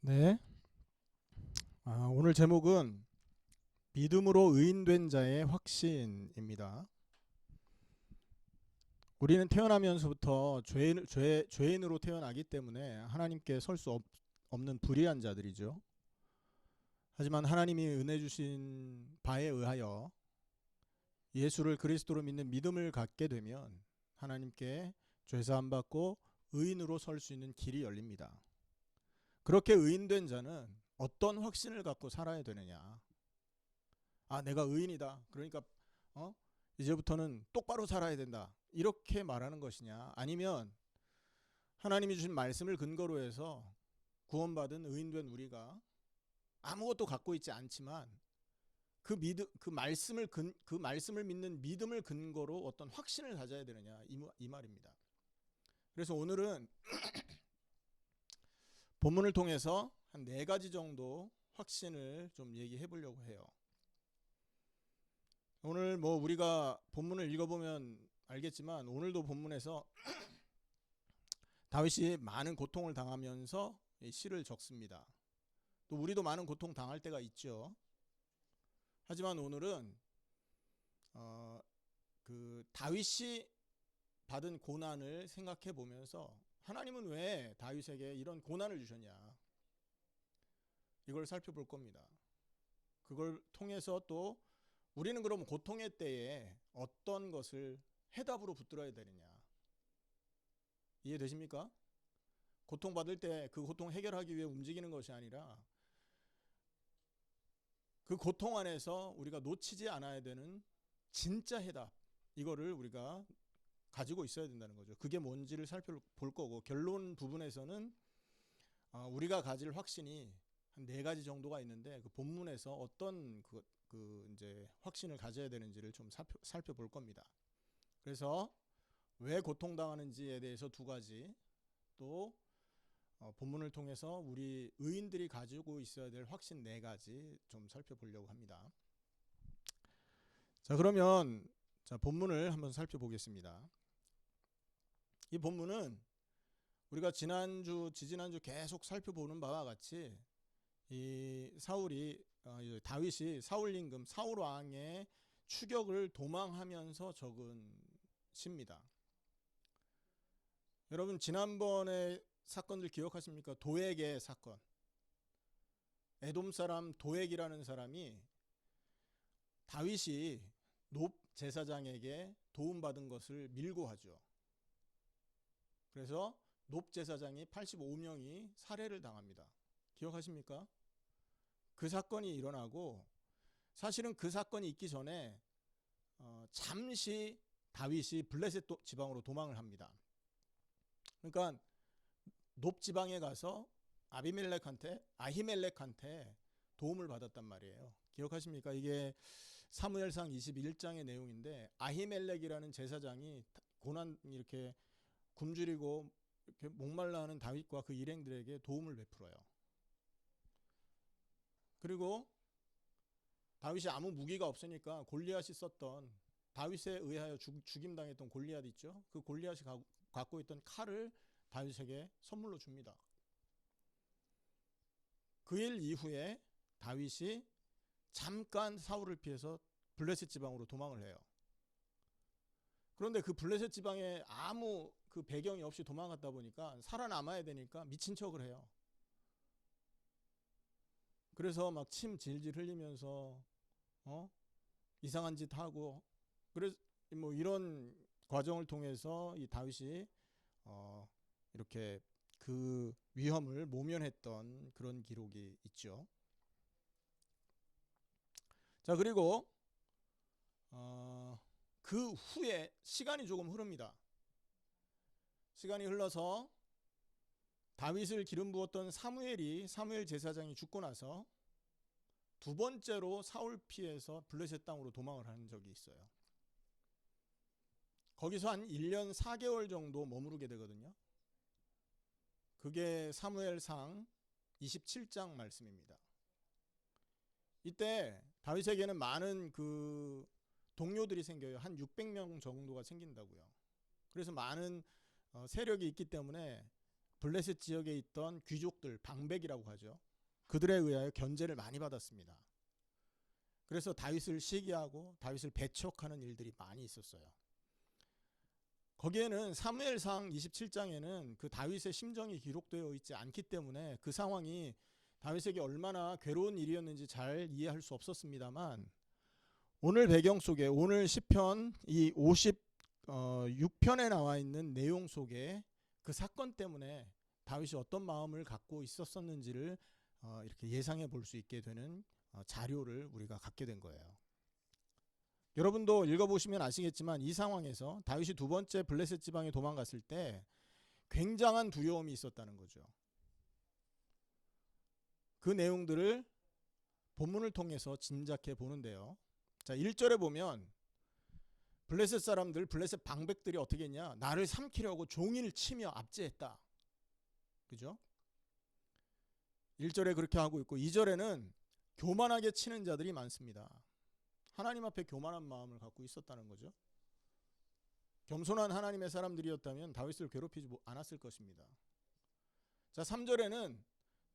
네. 오늘 제목은 믿음으로 의인된 자의 확신입니다. 우리는 태어나면서부터 죄인으로 태어나기 때문에 하나님께 설 수 없는 불의한 자들이죠. 하지만 하나님이 은혜 주신 바에 의하여 예수를 그리스도로 믿는 믿음을 갖게 되면 하나님께 죄사함 받고 의인으로 설 수 있는 길이 열립니다. 그렇게 의인된 자는 어떤 확신을 갖고 살아야 되느냐? 내가 의인이다. 그러니까 이제부터는 똑바로 살아야 된다. 이렇게 말하는 것이냐? 아니면 하나님이 주신 말씀을 근거로 해서 구원받은 의인된 우리가 아무것도 갖고 있지 않지만 그 말씀을 믿는 믿음을 근거로 어떤 확신을 가져야 되느냐? 이 말입니다. 그래서 오늘은 본문을 통해서 한 4가지 정도 확신을 좀 얘기해 보려고 해요. 오늘 우리가 본문을 읽어보면 알겠지만 오늘도 본문에서 다윗이 많은 고통을 당하면서 시를 적습니다. 또 우리도 많은 고통 당할 때가 있죠. 하지만 오늘은 그 다윗이 받은 고난을 생각해 보면서 하나님은 왜 다윗에게 이런 고난을 주셨냐, 이걸 살펴볼 겁니다. 그걸 통해서 또 우리는 그럼 고통의 때에 어떤 것을 해답으로 붙들어야 되느냐, 이해되십니까? 고통받을 때 그 고통 해결하기 위해 움직이는 것이 아니라 그 고통 안에서 우리가 놓치지 않아야 되는 진짜 해답, 이거를 우리가 가지고 있어야 된다는 거죠. 그게 뭔지를 살펴볼 거고, 결론 부분에서는 우리가 가질 확신이 한 4가지 정도가 있는데 그 본문에서 어떤 이제 확신을 가져야 되는지를 좀 살펴볼 겁니다. 그래서 왜 고통당하는지에 대해서 2가지, 또 본문을 통해서 우리 의인들이 가지고 있어야 될 확신 4가지 좀 살펴보려고 합니다. 자, 그러면 본문을 한번 살펴보겠습니다. 이 본문은 우리가 지지난주 계속 살펴보는 바와 같이 이 다윗이 사울 임금 사울 왕의 추격을 도망하면서 적은 시입니다. 여러분, 지난번에 사건들 기억하십니까? 도액의 사건. 에돔 사람 도액이라는 사람이 다윗이 높 제사장에게 도움받은 것을 밀고 하죠. 그래서 높 제사장이 85명이 살해를 당합니다. 기억하십니까? 그 사건이 일어나고, 사실은 그 사건이 있기 전에 잠시 다윗이 블레셋 지방으로 도망을 합니다. 그러니까 높 지방에 가서 아히멜렉한테 도움을 받았단 말이에요. 기억하십니까? 이게 사무엘상 21장의 내용인데, 아히멜렉이라는 제사장이 고난 이렇게 굶주리고 이렇게 목말라 하는 다윗과 그 일행들에게 도움을 베풀어요. 그리고 다윗이 아무 무기가 없으니까 골리앗이 썼던, 다윗에 의하여 죽임당했던 골리앗 있죠? 그 골리앗이 갖고 있던 칼을 다윗에게 선물로 줍니다. 그 일 이후에 다윗이 잠깐 사울을 피해서 블레셋 지방으로 도망을 해요. 그런데 그 블레셋 지방에 아무 그 배경이 없이 도망갔다 보니까 살아남아야 되니까 미친 척을 해요. 그래서 막 침 질질 흘리면서 이상한 짓 하고, 그래서 이런 과정을 통해서 이 다윗이 이렇게 그 위험을 모면했던 그런 기록이 있죠. 자, 그리고 그 후에 시간이 조금 흐릅니다. 시간이 흘러서 다윗을 기름 부었던 사무엘 제사장이 죽고 나서 2번째로 사울 피해서 블레셋 땅으로 도망을 한 적이 있어요. 거기서 한 1년 4개월 정도 머무르게 되거든요. 그게 사무엘상 27장 말씀입니다. 이때 다윗에게는 많은 그 동료들이 생겨요. 한 600명 정도가 생긴다고요. 그래서 많은 세력이 있기 때문에 블레셋 지역에 있던 귀족들, 방백이라고 하죠. 그들에 의하여 견제를 많이 받았습니다. 그래서 다윗을 시기하고 다윗을 배척하는 일들이 많이 있었어요. 거기에는 사무엘상 27장에는 그 다윗의 심정이 기록되어 있지 않기 때문에 그 상황이 다윗에게 얼마나 괴로운 일이었는지 잘 이해할 수 없었습니다만, 오늘 배경 속에, 오늘 시편 이 56편에 나와 있는 내용 속에 그 사건 때문에 다윗이 어떤 마음을 갖고 있었었는지를 이렇게 예상해 볼 수 있게 되는 자료를 우리가 갖게 된 거예요. 여러분도 읽어보시면 아시겠지만 이 상황에서 다윗이 두 번째 블레셋 지방에 도망갔을 때 굉장한 두려움이 있었다는 거죠. 그 내용들을 본문을 통해서 짐작해 보는데요. 자, 1절에 보면 블레셋 사람들, 블레셋 방백들이 어떻게 했냐? 나를 삼키려고 종일 치며 압제했다. 그죠? 1절에 그렇게 하고 있고 2절에는 교만하게 치는 자들이 많습니다. 하나님 앞에 교만한 마음을 갖고 있었다는 거죠. 겸손한 하나님의 사람들이었다면 다윗을 괴롭히지 않았을 것입니다. 자, 3절에는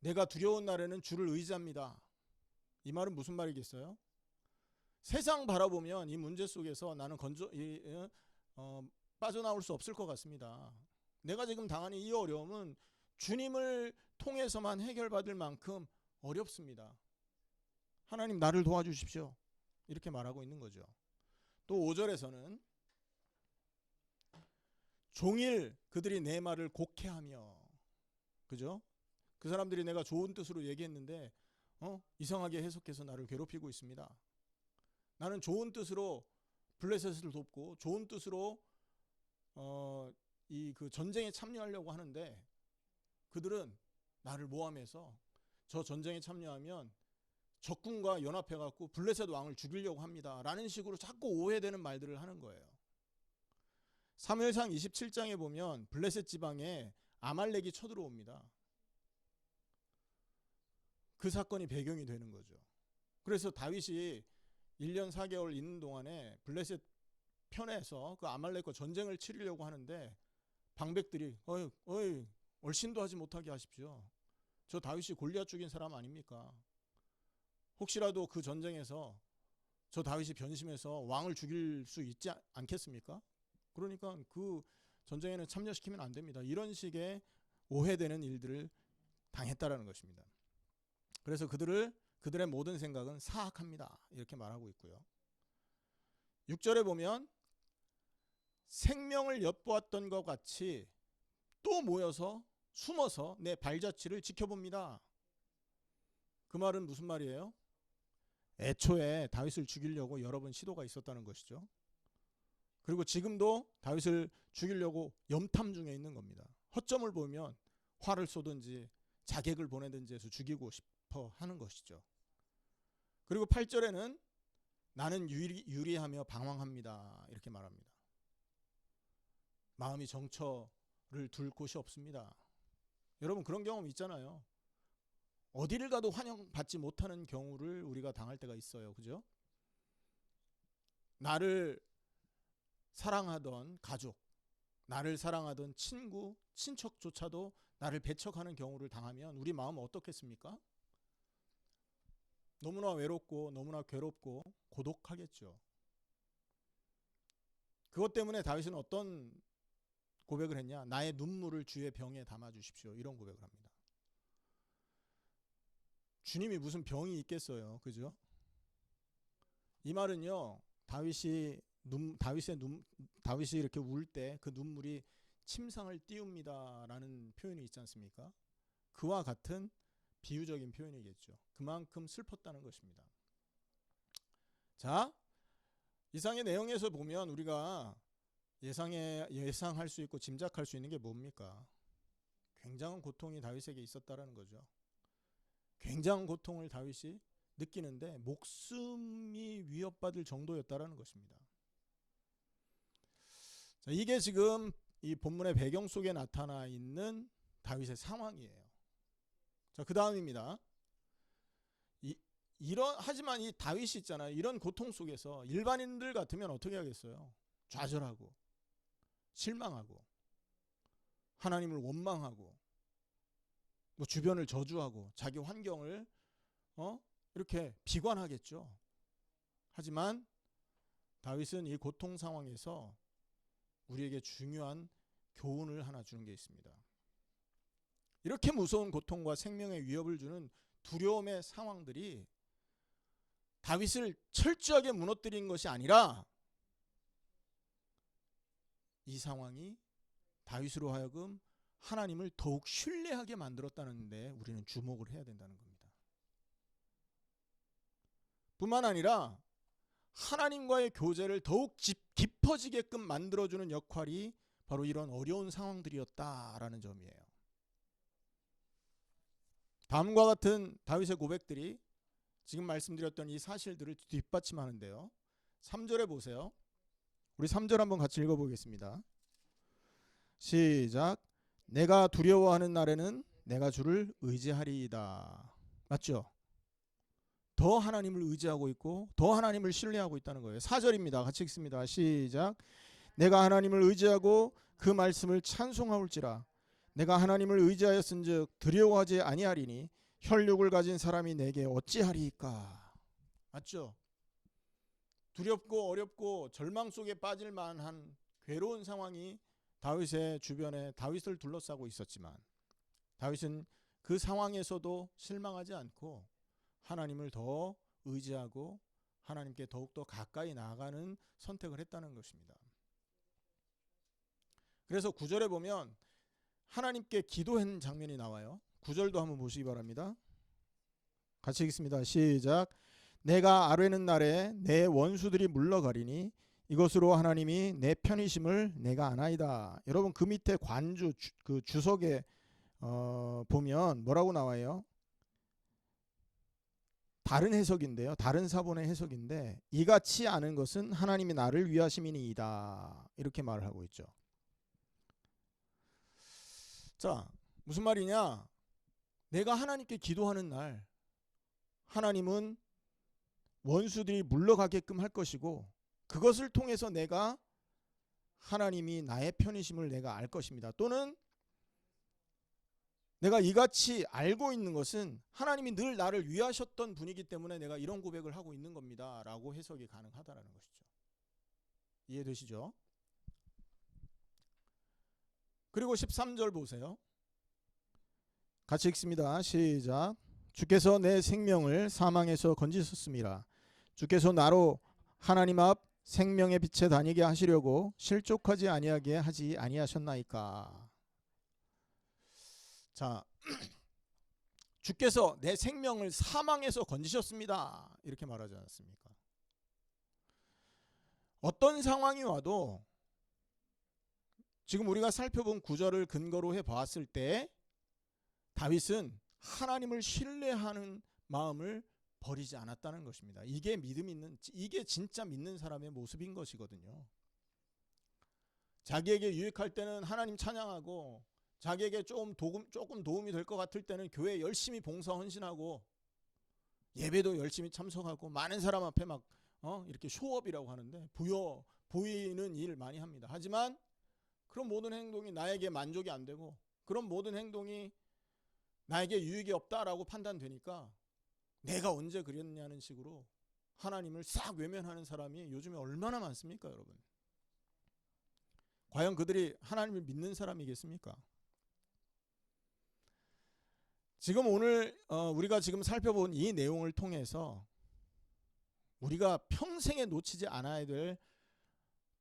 내가 두려운 날에는 주를 의지합니다. 이 말은 무슨 말이겠어요? 세상 바라보면 이 문제 속에서 나는 빠져나올 수 없을 것 같습니다. 내가 지금 당하는 이 어려움은 주님을 통해서만 해결받을 만큼 어렵습니다. 하나님 나를 도와주십시오. 이렇게 말하고 있는 거죠. 또 5절에서는 종일 그들이 내 말을 곡해하며, 그죠? 그 사람들이 내가 좋은 뜻으로 얘기했는데 이상하게 해석해서 나를 괴롭히고 있습니다. 나는 좋은 뜻으로 블레셋을 돕고 좋은 뜻으로 이 그 전쟁에 참여하려고 하는데 그들은 나를 모함해서 저 전쟁에 참여하면 적군과 연합해 갖고 블레셋 왕을 죽이려고 합니다. 라는 식으로 자꾸 오해되는 말들을 하는 거예요. 사무엘상 27장에 보면 블레셋 지방에 아말렉이 쳐들어옵니다. 그 사건이 배경이 되는 거죠. 그래서 다윗이 1년 4개월 있는 동안에 블레셋 편에서 그 아말렉과 전쟁을 치르려고 하는데 방백들이 어이 얼씬도 하지 못하게 하십시오. 저 다윗이 골리앗 죽인 사람 아닙니까? 혹시라도 그 전쟁에서 저 다윗이 변심해서 왕을 죽일 수 있지 않겠습니까? 그러니까 그 전쟁에는 참여시키면 안 됩니다. 이런 식의 오해되는 일들을 당했다라는 것입니다. 그래서 그들의 모든 생각은 사악합니다. 이렇게 말하고 있고요. 6절에 보면 생명을 엿보았던 것 같이 또 모여서 숨어서 내 발자취를 지켜봅니다. 그 말은 무슨 말이에요? 애초에 다윗을 죽이려고 여러 번 시도가 있었다는 것이죠. 그리고 지금도 다윗을 죽이려고 염탐 중에 있는 겁니다. 허점을 보면 화를 쏘든지 자객을 보내든지 해서 죽이고 싶어 하는 것이죠. 그리고 8절에는 나는 유리하며 방황합니다. 이렇게 말합니다. 마음이 정처를 둘 곳이 없습니다. 여러분 그런 경험 있잖아요. 어디를 가도 환영받지 못하는 경우를 우리가 당할 때가 있어요. 그죠? 나를 사랑하던 가족, 나를 사랑하던 친구, 친척조차도 나를 배척하는 경우를 당하면 우리 마음은 어떻겠습니까? 너무나 외롭고 너무나 괴롭고 고독하겠죠. 그것 때문에 다윗은 어떤 고백을 했냐? 나의 눈물을 주의 병에 담아 주십시오. 이런 고백을 합니다. 주님이 무슨 병이 있겠어요. 그죠? 이 말은요. 다윗이 이렇게 울 때 그 눈물이 침상을 띄웁니다라는 표현이 있지 않습니까? 그와 같은 비유적인 표현이겠죠. 그만큼 슬펐다는 것입니다. 자, 이상의 내용에서 보면 우리가 예상할 수 있고 짐작할 수 있는 게 뭡니까? 굉장한 고통이 다윗에게 있었다라는 거죠. 굉장한 고통을 다윗이 느끼는데 목숨이 위협받을 정도였다라는 것입니다. 자, 이게 지금 이 본문의 배경 속에 나타나 있는 다윗의 상황이에요. 자, 그 다음입니다. 하지만 이 다윗이 있잖아요. 이런 고통 속에서 일반인들 같으면 어떻게 하겠어요? 좌절하고 실망하고 하나님을 원망하고 뭐 주변을 저주하고 자기 환경을 이렇게 비관하겠죠. 하지만 다윗은 이 고통 상황에서 우리에게 중요한 교훈을 하나 주는 게 있습니다. 이렇게 무서운 고통과 생명의 위협을 주는 두려움의 상황들이 다윗을 철저하게 무너뜨린 것이 아니라 이 상황이 다윗으로 하여금 하나님을 더욱 신뢰하게 만들었다는 데 우리는 주목을 해야 된다는 겁니다. 뿐만 아니라 하나님과의 교제를 더욱 깊어지게끔 만들어주는 역할이 바로 이런 어려운 상황들이었다라는 점이에요. 다음과 같은 다윗의 고백들이 지금 말씀드렸던 이 사실들을 뒷받침하는데요. 3절에 보세요. 우리 3절 한번 같이 읽어보겠습니다. 시작. 내가 두려워하는 날에는 내가 주를 의지하리이다. 맞죠? 더 하나님을 의지하고 있고 더 하나님을 신뢰하고 있다는 거예요. 4절입니다. 같이 읽습니다. 시작. 내가 하나님을 의지하고 그 말씀을 찬송하올지라. 내가 하나님을 의지하였은즉 두려워하지 아니하리니 혈육을 가진 사람이 내게 어찌하리이까. 맞죠? 두렵고 어렵고 절망 속에 빠질 만한 괴로운 상황이 다윗의 주변에 다윗을 둘러싸고 있었지만 다윗은 그 상황에서도 실망하지 않고 하나님을 더 의지하고 하나님께 더욱더 가까이 나아가는 선택을 했다는 것입니다. 그래서 9절에 보면 하나님께 기도한 장면이 나와요. 9절도 한번 보시기 바랍니다. 같이 읽습니다. 시작. 내가 아뢰는 날에 내 원수들이 물러가리니 이것으로 하나님이 내 편이심을 내가 아나이다. 여러분 그 밑에 관주 그 주석에 보면 뭐라고 나와요? 다른 해석인데요. 다른 사본의 해석인데 이같이 아는 것은 하나님이 나를 위하심이니이다. 이렇게 말을 하고 있죠. 자, 무슨 말이냐? 내가 하나님께 기도하는 날 하나님은 원수들이 물러가게끔 할 것이고 그것을 통해서 내가 하나님이 나의 편이심을 내가 알 것입니다. 또는 내가 이같이 알고 있는 것은 하나님이 늘 나를 위하셨던 분이기 때문에 내가 이런 고백을 하고 있는 겁니다. 라고 해석이 가능하다는 것이죠. 이해되시죠? 그리고 13절 보세요. 같이 읽습니다. 시작. 주께서 내 생명을 사망에서 건지셨습니다. 주께서 나로 하나님 앞 생명의 빛에 다니게 하시려고 실족하지 아니하게 하지 아니하셨나이까. 자, 주께서 내 생명을 사망에서 건지셨습니다. 이렇게 말하지 않았습니까? 어떤 상황이 와도 지금 우리가 살펴본 구절을 근거로 해봤을 때 다윗은 하나님을 신뢰하는 마음을 버리지 않았다는 것입니다. 이게 이게 진짜 믿는 사람의 모습인 것이거든요. 자기에게 유익할 때는 하나님 찬양하고 자기에게 조금 도움이 될 것 같을 때는 교회에 열심히 봉사 헌신하고 예배도 열심히 참석하고 많은 사람 앞에 막 이렇게 쇼업이라고 하는데 보이는 일 많이 합니다. 하지만 그런 모든 행동이 나에게 만족이 안 되고 그런 모든 행동이 나에게 유익이 없다라고 판단되니까 내가 언제 그랬냐는 식으로 하나님을 싹 외면하는 사람이 요즘에 얼마나 많습니까, 여러분? 과연 그들이 하나님을 믿는 사람이겠습니까? 지금 오늘 우리가 지금 살펴본 이 내용을 통해서 우리가 평생에 놓치지 않아야 될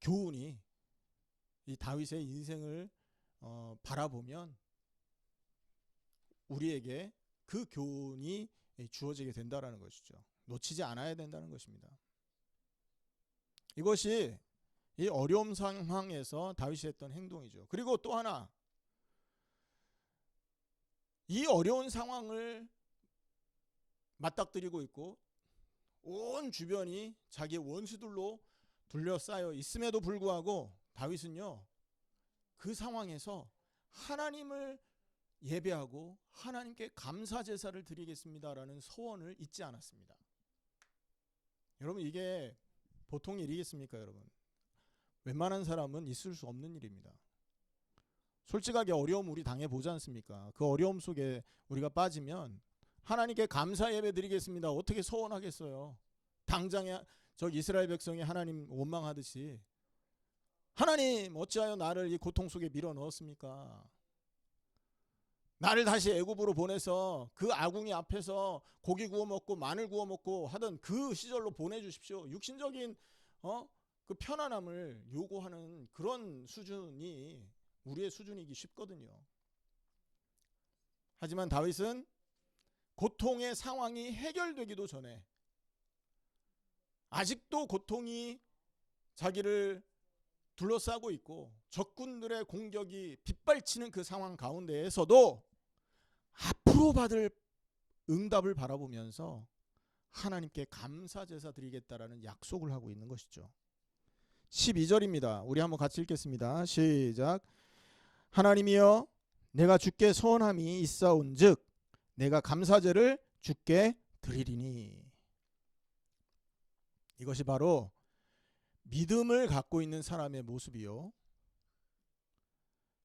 교훈이 이 다윗의 인생을 바라보면 우리에게 그 교훈이 주어지게 된다라는 것이죠. 놓치지 않아야 된다는 것입니다. 이것이 이 어려움 상황에서 다윗이 했던 행동이죠. 그리고 또 하나, 이 어려운 상황을 맞닥뜨리고 있고 온 주변이 자기의 원수들로 둘러싸여 있음에도 불구하고 다윗은요, 그 상황에서 하나님을 예배하고 하나님께 감사 제사를 드리겠습니다라는 서원을 잊지 않았습니다. 여러분, 이게 보통 일이겠습니까, 여러분? 웬만한 사람은 있을 수 없는 일입니다. 솔직하게 어려움 우리 당해보지 않습니까? 그 어려움 속에 우리가 빠지면 하나님께 감사 예배 드리겠습니다. 어떻게 서원하겠어요? 당장에 저 이스라엘 백성이 하나님 원망하듯이 하나님 어찌하여 나를 이 고통 속에 밀어 넣었습니까? 나를 다시 애굽으로 보내서 그 아궁이 앞에서 고기 구워 먹고 마늘 구워 먹고 하던 그 시절로 보내주십시오. 육신적인 그 편안함을 요구하는 그런 수준이 우리의 수준이기 쉽거든요. 하지만 다윗은 고통의 상황이 해결되기도 전에 아직도 고통이 자기를 둘러싸고 있고 적군들의 공격이 빗발치는 그 상황 가운데에서도 앞으로 받을 응답을 바라보면서 하나님께 감사 제사 드리겠다라는 약속을 하고 있는 것이죠. 12절입니다. 우리 한번 같이 읽겠습니다. 시작. 하나님이여 내가 주께 서원함이 있사온즉 내가 감사제를 주께 드리리니. 이것이 바로 믿음을 갖고 있는 사람의 모습이요.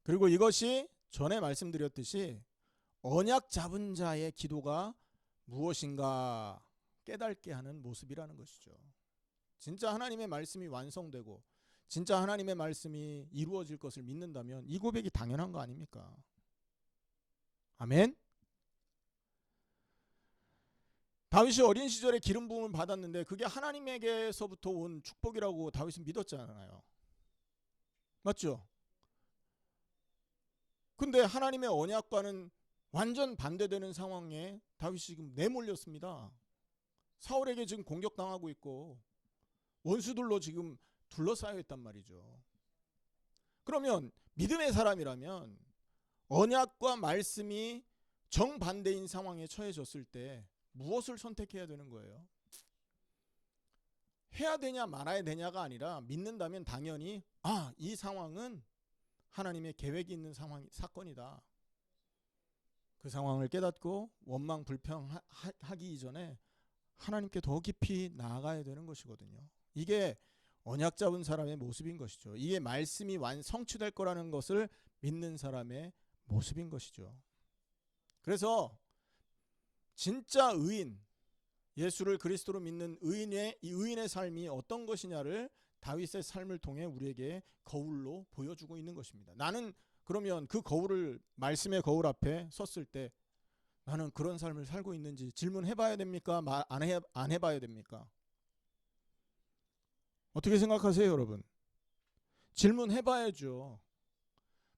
그리고 이것이 전에 말씀드렸듯이 언약 잡은 자의 기도가 무엇인가 깨닫게 하는 모습이라는 것이죠. 진짜 하나님의 말씀이 완성되고 진짜 하나님의 말씀이 이루어질 것을 믿는다면 이 고백이 당연한 거 아닙니까? 아멘. 다윗이 어린 시절에 기름 부음을 받았는데 그게 하나님에게서부터 온 축복이라고 다윗은 믿었잖아요. 맞죠? 근데 하나님의 언약과는 완전 반대되는 상황에 다윗이 지금 내몰렸습니다. 사울에게 지금 공격당하고 있고 원수들로 지금 둘러싸여 있단 말이죠. 그러면 믿음의 사람이라면 언약과 말씀이 정반대인 상황에 처해졌을 때 무엇을 선택해야 되는 거예요? 해야 되냐 말아야 되냐가 아니라 믿는다면 당연히 이 상황은 하나님의 계획이 있는 사건이다. 그 상황을 깨닫고 원망 불평하기 이전에 하나님께 더 깊이 나아가야 되는 것이거든요. 이게 언약 잡은 사람의 모습인 것이죠. 이게 말씀이 성취될 거라는 것을 믿는 사람의 모습인 것이죠. 그래서 진짜 의인, 예수를 그리스도로 믿는 이 의인의 삶이 어떤 것이냐를 다윗의 삶을 통해 우리에게 거울로 보여주고 있는 것입니다. 나는 그러면 그 거울을 말씀의 거울 앞에 섰을 때 나는 그런 삶을 살고 있는지 질문해봐야 됩니까? 안 해봐야 됩니까? 어떻게 생각하세요, 여러분? 질문해봐야죠.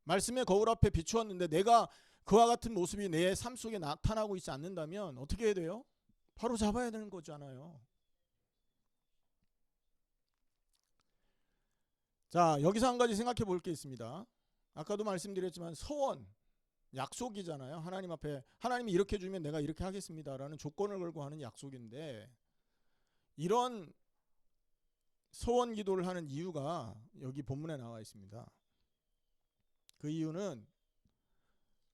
말씀의 거울 앞에 비추었는데 내가 그와 같은 모습이 내 삶 속에 나타나고 있지 않는다면 어떻게 해야 돼요? 바로 잡아야 되는 거잖아요. 자, 여기서 한 가지 생각해 볼 게 있습니다. 아까도 말씀드렸지만 서원, 약속이잖아요. 하나님 앞에 하나님이 이렇게 주면 내가 이렇게 하겠습니다라는 조건을 걸고 하는 약속인데 이런 서원 기도를 하는 이유가 여기 본문에 나와 있습니다. 그 이유는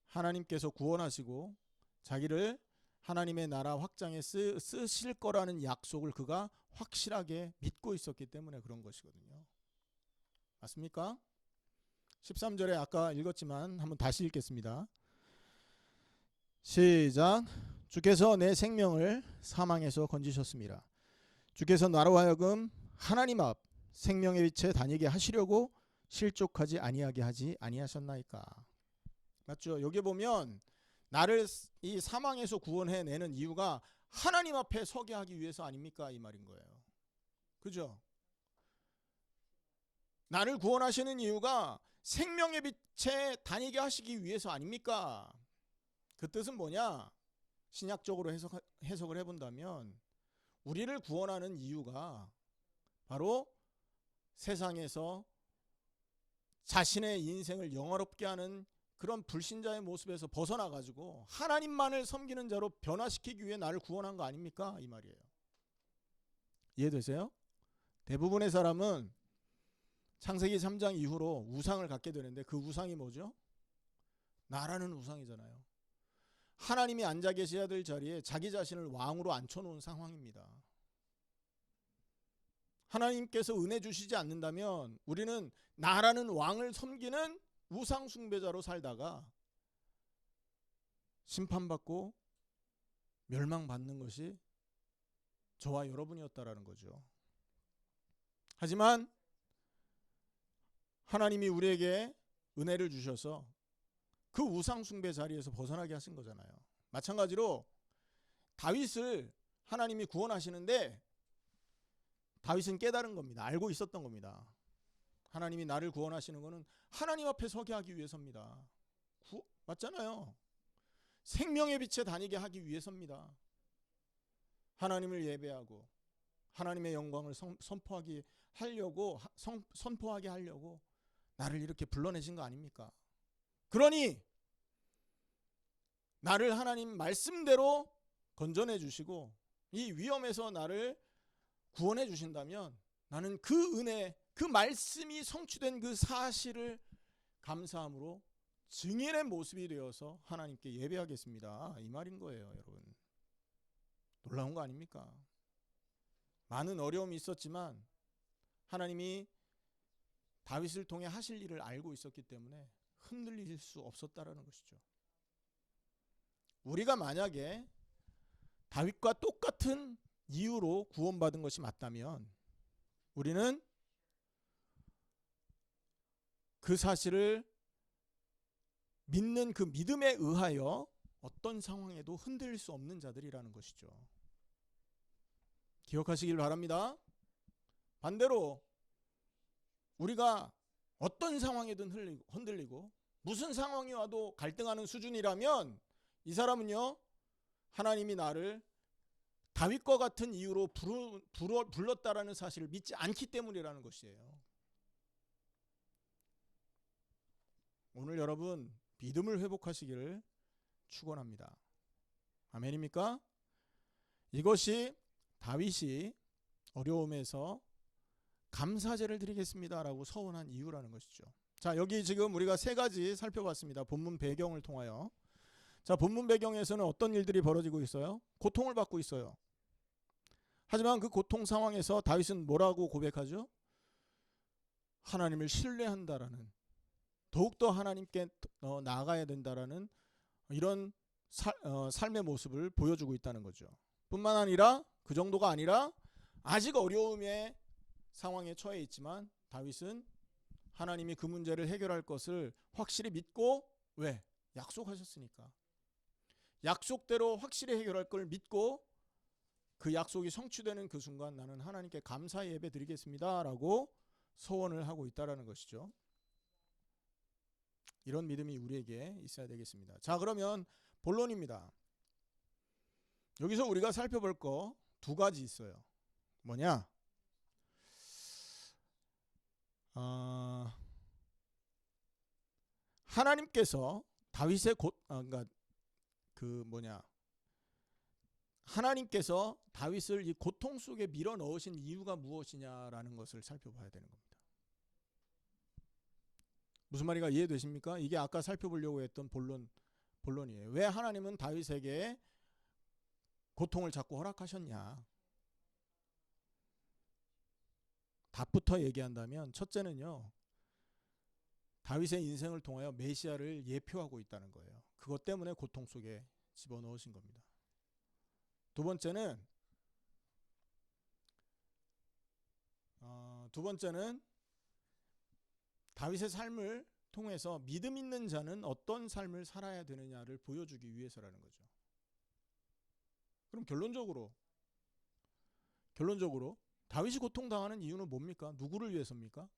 하나님께서 구원하시고 자기를 하나님의 나라 확장에 쓰실 거라는 약속을 그가 확실하게 믿고 있었기 때문에 그런 것이거든요. 맞습니까? 13절에 아까 읽었지만 한번 다시 읽겠습니다. 시작. 주께서 내 생명을 사망에서 건지셨습니다. 주께서 나로 하여금 하나님 앞 생명의 빛에 다니게 하시려고 실족하지 아니하게 하지 아니하셨나이까. 맞죠? 여기 보면 나를 이 사망에서 구원해내는 이유가 하나님 앞에 서게 하기 위해서 아닙니까? 이 말인 거예요. 그죠? 나를 구원하시는 이유가 생명의 빛에 다니게 하시기 위해서 아닙니까? 그 뜻은 뭐냐? 신약적으로 해석을 해본다면 우리를 구원하는 이유가 바로 세상에서 자신의 인생을 영화롭게 하는 그런 불신자의 모습에서 벗어나가지고 하나님만을 섬기는 자로 변화시키기 위해 나를 구원한 거 아닙니까? 이 말이에요. 이해되세요? 대부분의 사람은 창세기 3장 이후로 우상을 갖게 되는데 그 우상이 뭐죠? 나라는 우상이잖아요. 하나님이 앉아 계셔야 될 자리에 자기 자신을 왕으로 앉혀놓은 상황입니다. 하나님께서 은혜 주시지 않는다면 우리는 나라는 왕을 섬기는 우상 숭배자로 살다가 심판받고 멸망받는 것이 저와 여러분이었다라는 거죠. 하지만 하나님이 우리에게 은혜를 주셔서 그 우상 숭배 자리에서 벗어나게 하신 거잖아요. 마찬가지로 다윗을 하나님이 구원하시는데 다윗은 깨달은 겁니다. 알고 있었던 겁니다. 하나님이 나를 구원하시는 것은 하나님 앞에 서게 하기 위해서입니다. 맞잖아요. 생명의 빛에 다니게 하기 위해서입니다. 하나님을 예배하고 하나님의 영광을 선포하게 하려고 나를 이렇게 불러내신 거 아닙니까? 그러니 나를 하나님 말씀대로 건져내 주시고 이 위험에서 나를 구원해 주신다면 나는 그 은혜, 그 말씀이 성취된 그 사실을 감사함으로 증인의 모습이 되어서 하나님께 예배하겠습니다. 이 말인 거예요, 여러분. 놀라운 거 아닙니까? 많은 어려움이 있었지만 하나님이 다윗을 통해 하실 일을 알고 있었기 때문에 흔들릴 수 없었다라는 것이죠. 우리가 만약에 다윗과 똑같은 이유로 구원받은 것이 맞다면 우리는 그 사실을 믿는 그 믿음에 의하여 어떤 상황에도 흔들릴 수 없는 자들이라는 것이죠. 기억하시길 바랍니다. 반대로 우리가 어떤 상황이든 흔들리고 무슨 상황이 와도 갈등하는 수준이라면 이 사람은요, 하나님이 나를 다윗과 같은 이유로 불렀다라는 사실을 믿지 않기 때문이라는 것이에요. 오늘 여러분 믿음을 회복하시기를 축원합니다. 아멘입니까? 이것이 다윗이 어려움에서 감사제를 드리겠습니다라고 서원한 이유라는 것이죠. 자, 여기 지금 우리가 세 가지 살펴봤습니다. 본문 배경을 통하여. 자, 본문 배경에서는 어떤 일들이 벌어지고 있어요? 고통을 받고 있어요. 하지만 그 고통 상황에서 다윗은 뭐라고 고백하죠? 하나님을 신뢰한다라는, 더욱더 하나님께 나아가야 된다라는 이런 삶의 모습을 보여주고 있다는 거죠. 뿐만 아니라 그 정도가 아니라 아직 어려움의 상황에 처해 있지만 다윗은 하나님이 그 문제를 해결할 것을 확실히 믿고, 왜? 약속하셨으니까. 약속대로 확실히 해결할 걸 믿고 그 약속이 성취되는 그 순간 나는 하나님께 감사 예배 드리겠습니다 라고 소원을 하고 있다는 것이죠. 이런 믿음이 우리에게 있어야 되겠습니다. 자, 그러면 본론입니다. 여기서 우리가 살펴볼 거 두 가지 있어요. 뭐냐? 하나님께서 다윗의 하나님께서 다윗을 이 고통 속에 밀어 넣으신 이유가 무엇이냐라는 것을 살펴봐야 되는 겁니다. 무슨 말인가 이해되십니까? 이게 아까 살펴보려고 했던 본론이에요. 왜 하나님은 다윗에게 고통을 자꾸 허락하셨냐? 답부터 얘기한다면 첫째는요, 다윗의 인생을 통하여 메시아를 예표하고 있다는 거예요. 그것 때문에 고통 속에 집어넣으신 겁니다. 두 번째는 다윗의 삶을 통해서 믿음 있는 자는 어떤 삶을 살아야 되느냐를 보여주기 위해서라는 거죠. 그럼 결론적으로 다윗이 고통당하는 이유는 뭡니까? 누구를 위해서입니까?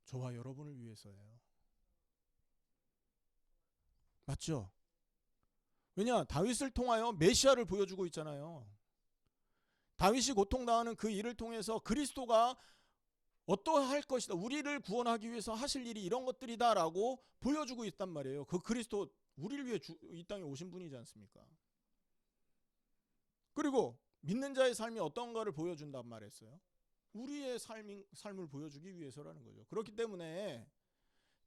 저와 여러분을 위해서예요. 맞죠? 왜냐? 다윗을 통하여 메시아를 보여주고 있잖아요. 다윗이 고통당하는 그 일을 통해서 그리스도가 어떠할 것이다, 우리를 구원하기 위해서 하실 일이 이런 것들이다 라고 보여주고 있단 말이에요. 그 그리스도 우리를 위해 이 땅에 오신 분이지 않습니까? 그리고 믿는 자의 삶이 어떤가를 보여준단 말했어요. 우리의 삶을 보여주기 위해서라는 거죠. 그렇기 때문에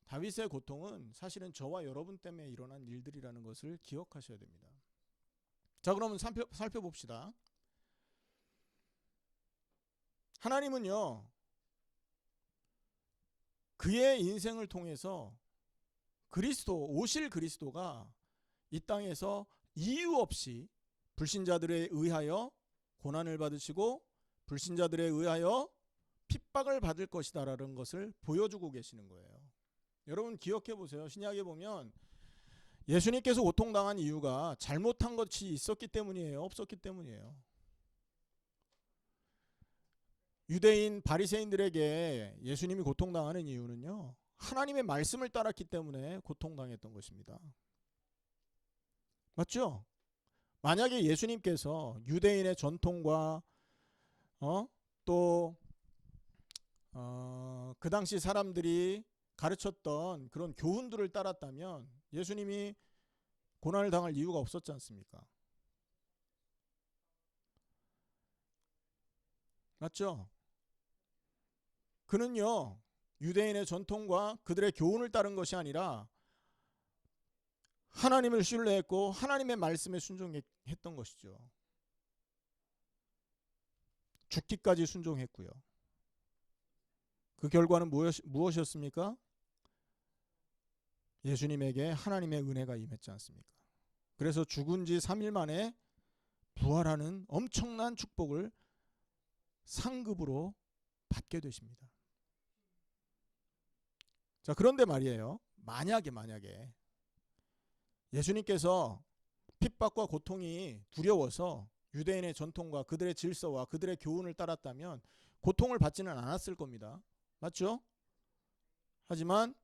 다윗의 고통은 사실은 저와 여러분 때문에 일어난 일들이라는 것을 기억하셔야 됩니다. 자, 그러면 살펴봅시다. 하나님은요, 그의 인생을 통해서 그리스도, 오실 그리스도가 이 땅에서 이유 없이 불신자들에 의하여 고난을 받으시고 불신자들에 의하여 핍박을 받을 것이다라는 것을 보여주고 계시는 거예요. 여러분 기억해 보세요. 신약에 보면 예수님께서 고통당한 이유가 잘못한 것이 있었기 때문이에요? 없었기 때문이에요? 유대인 바리새인들에게 예수님이 고통당하는 이유는요, 하나님의 말씀을 따랐기 때문에 고통당했던 것입니다. 맞죠? 만약에 예수님께서 유대인의 전통과 또 그 당시 사람들이 가르쳤던 그런 교훈들을 따랐다면 예수님이 고난을 당할 이유가 없었지 않습니까? 맞죠? 그는요, 유대인의 전통과 그들의 교훈을 따른 것이 아니라 하나님을 신뢰했고 하나님의 말씀에 순종했던 것이죠. 죽기까지 순종했고요. 그 결과는 무엇이었습니까? 예수님에게 하나님의 은혜가 임했지 않습니까? 그래서 죽은 지 3일 만에 부활하는 엄청난 축복을 상급으로 받게 되십니다. 자, 그런데 말이에요. 만약에 예수님께서 핍박과 고통이 두려워서 유대인의 전통과 그들의 질서와 그들의 교훈을 따랐다면 고통을 받지는 않았을 겁니다. 맞죠? 하지만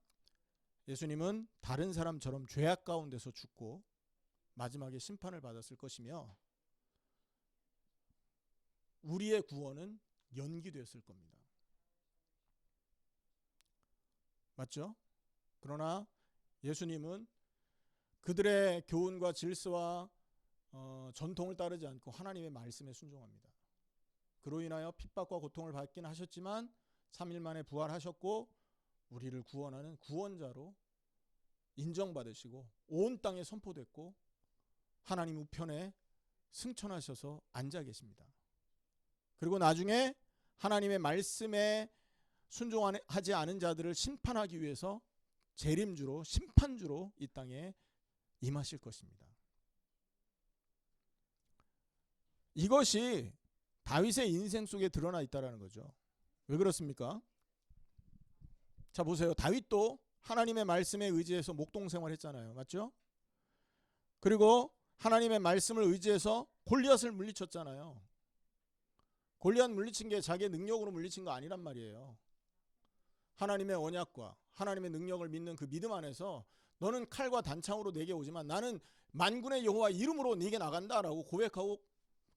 예수님은 다른 사람처럼 죄악 가운데서 죽고 마지막에 심판을 받았을 것이며 우리의 구원은 연기됐을 겁니다. 맞죠? 그러나 예수님은 그들의 교훈과 질서와 전통을 따르지 않고 하나님의 말씀에 순종합니다. 그로 인하여 핍박과 고통을 받긴 하셨지만 3일 만에 부활하셨고 우리를 구원하는 구원자로 인정받으시고 온 땅에 선포됐고 하나님 우편에 승천하셔서 앉아 계십니다. 그리고 나중에 하나님의 말씀에 순종하지 않은 자들을 심판하기 위해서 재림주로 심판주로 이 땅에 임하실 것입니다. 이것이 다윗의 인생 속에 드러나 있다는 거죠. 왜 그렇습니까? 자 보세요. 다윗도 하나님의 말씀에 의지해서 목동생활 했잖아요. 맞죠? 그리고 하나님의 말씀을 의지해서 골리앗을 물리쳤잖아요. 골리앗 물리친 게 자기의 능력으로 물리친 거 아니란 말이에요. 하나님의 언약과 하나님의 능력을 믿는 그 믿음 안에서 너는 칼과 단창으로 내게 오지만 나는 만군의 여호와 이름으로 네게 나간다라고 고백하고